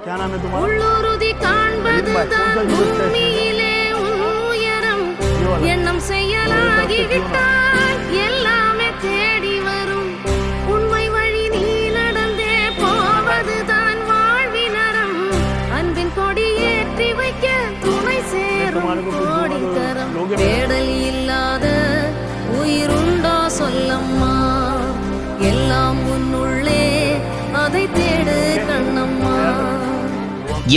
உள்ளுறுதி காண்பதுதான் பூமியிலே உயரம். எண்ணம் செயலாகிவிட்டால் எல்லாமே தேடி வரும். உண்மை வழி நீ நடந்தே போவதுதான் வாழ்வினரம். அன்பின் கொடி ஏற்றி வைக்க துணை சேரும் கோடிக்கரம். தேடல் இல்லாத உயிருண்டோ சொல்லம்மா, எல்லாம் உன்னுள்ளே அதை தேடு கண்ணம்மா.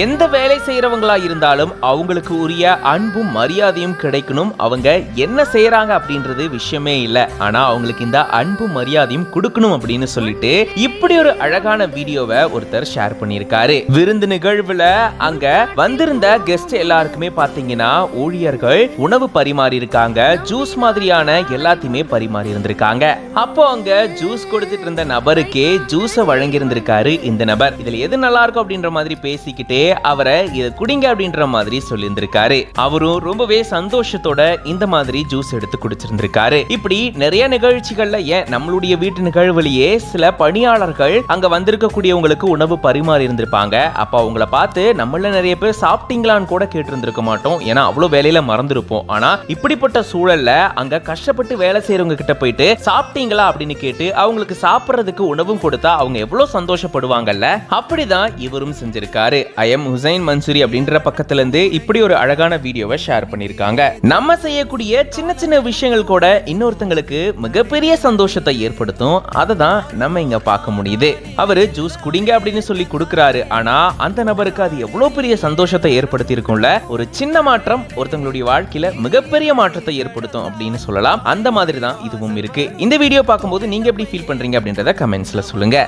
எந்த வேலை செய்யறவங்களா இருந்தாலும் அவங்களுக்கு உரிய அன்பும் மரியாதையும் கிடைக்கணும். அவங்க என்ன செய்யறாங்க அப்படின்றது விஷயமே இல்ல, ஆனா அவங்களுக்கு இந்த அன்பும் மரியாதையும் கொடுக்கணும் அப்படின்னு சொல்லிட்டு இப்படி ஒரு அழகான வீடியோவை ஒருத்தர் ஷேர் பண்ணியிருக்காரு. விருந்து நிகழ்வுல அங்க வந்திருந்த கெஸ்ட் எல்லாருக்குமே பாத்தீங்கன்னா ஊழியர்கள் உணவு பரிமாறி இருக்காங்க, ஜூஸ் மாதிரியான எல்லாத்தையுமே பரிமாறி இருந்திருக்காங்க. அப்போ அங்க ஜூஸ் கொடுத்துட்டு இருந்த நபருக்கே ஜூஸ வழங்கி இருந்திருக்காரு இந்த நபர். இதுல எது நல்லா இருக்கும் அப்படின்ற மாதிரி பேசிக்கிட்டே அவரை இத குடிங்க அப்படின்ற மாதிரி சொல்லியிருந்திருக்காரு. அவரும் ரொம்பவே சந்தோஷத்தோட இந்த மாதிரி ஜூஸ் எடுத்து குடிச்சிருந்திருக்காரு. இப்படி நிறைய நிகழ்ச்சிகள்ல ஏன் நம்மளுடைய வீட்டு நிகழ்வுலயே சில பணியாளர்கள் அங்க வந்திருக்கக்கூடியவங்களுக்கு உணவு பரிமாறி இருந்திருப்பாங்க. அப்ப அவங்கள பார்த்து நம்மள நிறைய பேர் சாப்பிட்டீங்களான்னு கூட கேட்டிருந்திருக்க மாட்டோம், ஏன்னா அவ்வளவு வேலையில மறந்துருப்போம். ஆனா இப்படிப்பட்ட சூழல்ல அங்க கஷ்டப்பட்டு வேலை செய்யறவங்க கிட்ட போயிட்டு சாப்பிட்டீங்களா அப்படின்னு கேட்டு அவங்களுக்கு சாப்பிடுறதுக்கு உணவும் கொடுத்தா அவங்க எவ்வளவு சந்தோஷப்படுவாங்கல்ல. அப்படிதான் இவரும் செஞ்சிருக்காரு. ஹுசைன் மன்சூரி அப்படின்ற பக்கத்துல இருந்து இப்படி ஒரு அழகான வீடியோவை ஷேர் பண்ணிருக்காங்க. நம்ம செய்யக்கூடிய சின்ன சின்ன விஷயங்கள் கூட இன்னொருத்தங்களுக்கு மிகப்பெரிய சந்தோஷத்தை ஏற்படுத்தும். அதை தான் நம்ம இங்க பார்க்க முடியுது. அவரு ஜூஸ் குடிங்க அப்படின்னு சொல்லி கொடுக்கிறாரு, ஆனா அந்த நபருக்கு அது எவ்வளவு பெரிய சந்தோஷத்தை ஏற்படுத்தி இருக்கும்ல. ஒரு சின்ன மாற்றம் ஒருத்தங்களுடைய வாழ்க்கையில மிகப்பெரிய மாற்றத்தை ஏற்படுத்தும் அப்படின்னு சொல்லலாம். அந்த மாதிரி தான் இதுவும் இருக்கு. இந்த வீடியோ பார்க்கும்போது நீங்க எப்படி ஃபீல் பண்றீங்க அப்படின்றத கமெண்ட்ஸ்ல சொல்லுங்க.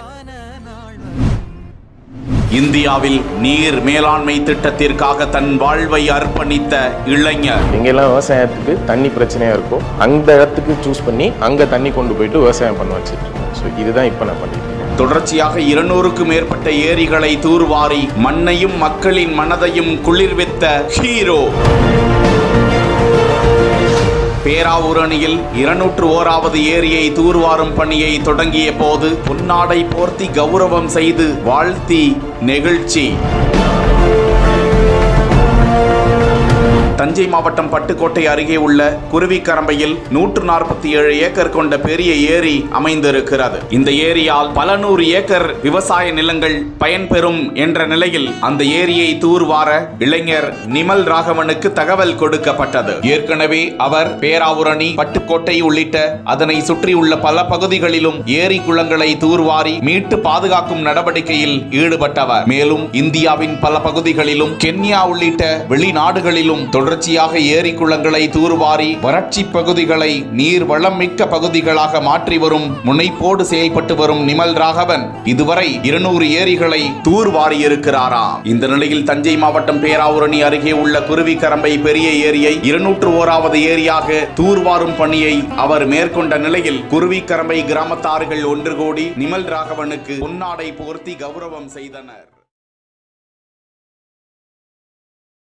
இந்தியாவில் நீர் மேலாண்மை திட்டத்திற்காக தன் வாழ்வை அர்ப்பணித்த இளைஞர். எங்கெல்லாம் விவசாயத்துக்கு தண்ணி பிரச்சனையா இருக்கோ அந்த இடத்துக்கு சூஸ் பண்ணி அங்க தண்ணி கொண்டு போயிட்டு விவசாயம் பண்ண வச்சிருக்கேன். ஸோ இதுதான் இப்போ நான் பண்ணிருக்கேன். தொடர்ச்சியாக 200க்கும் மேற்பட்ட ஏரிகளை தூர்வாரி மண்ணையும் மக்களின் மனதையும் குளிர்வித்த ஹீரோ. பேராவூரணியில் 201வது ஏரியை தூர்வாரும் பணியை தொடங்கிய போது பொன்னாடை போர்த்தி கௌரவம் செய்து வாழ்த்தி நெகிழ்ச்சி. தஞ்சை மாவட்டம் பட்டுக்கோட்டை அருகே உள்ள குருவிக்கரம்பையில் 147 ஏக்கர் கொண்ட பெரிய ஏரி அமைந்திருக்கிறது. இந்த ஏரியால் பல நூறு ஏக்கர் விவசாய நிலங்கள் பயன்பெறும் என்ற நிலையில் அந்த ஏரியை தூர்வார இளைஞர் நிமல் ராகவனுக்கு தகவல் கொடுக்கப்பட்டது. ஏற்கனவே அவர் பேராவூரணி, பட்டுக்கோட்டை உள்ளிட்ட அதனை சுற்றியுள்ள பல பகுதிகளிலும் ஏரி குளங்களை தூர்வாரி மீட்டு பாதுகாக்கும் நடவடிக்கையில் ஈடுபட்டவர். மேலும் இந்தியாவின் பல பகுதிகளிலும் கென்யா உள்ளிட்ட வெளிநாடுகளிலும் தொடர்ச்சியாக ஏரி குளங்களை தூர்வாரி வறட்சி பகுதிகளை நீர் வளம் மிக்க பகுதிகளாக மாற்றி வரும் முனைப்போடு செயல்பட்டு வரும் நிமல் ராகவன் இதுவரை 200 ஏரிகளை தூர்வாரி இருக்கிறாராம். இந்த நிலையில் தஞ்சை மாவட்டம் பேராவூரணி அருகே உள்ள குருவிக்கரம்பை பெரிய ஏரியை 201வது ஏரியாக தூர்வாரும் பணியை அவர் மேற்கொண்ட நிலையில் குருவிக்கரம்பை கிராமத்தார்கள் ஒன்று கூடி நிமல் ராகவனுக்கு பொன்னாடை போர்த்தி கௌரவம் செய்தனர்.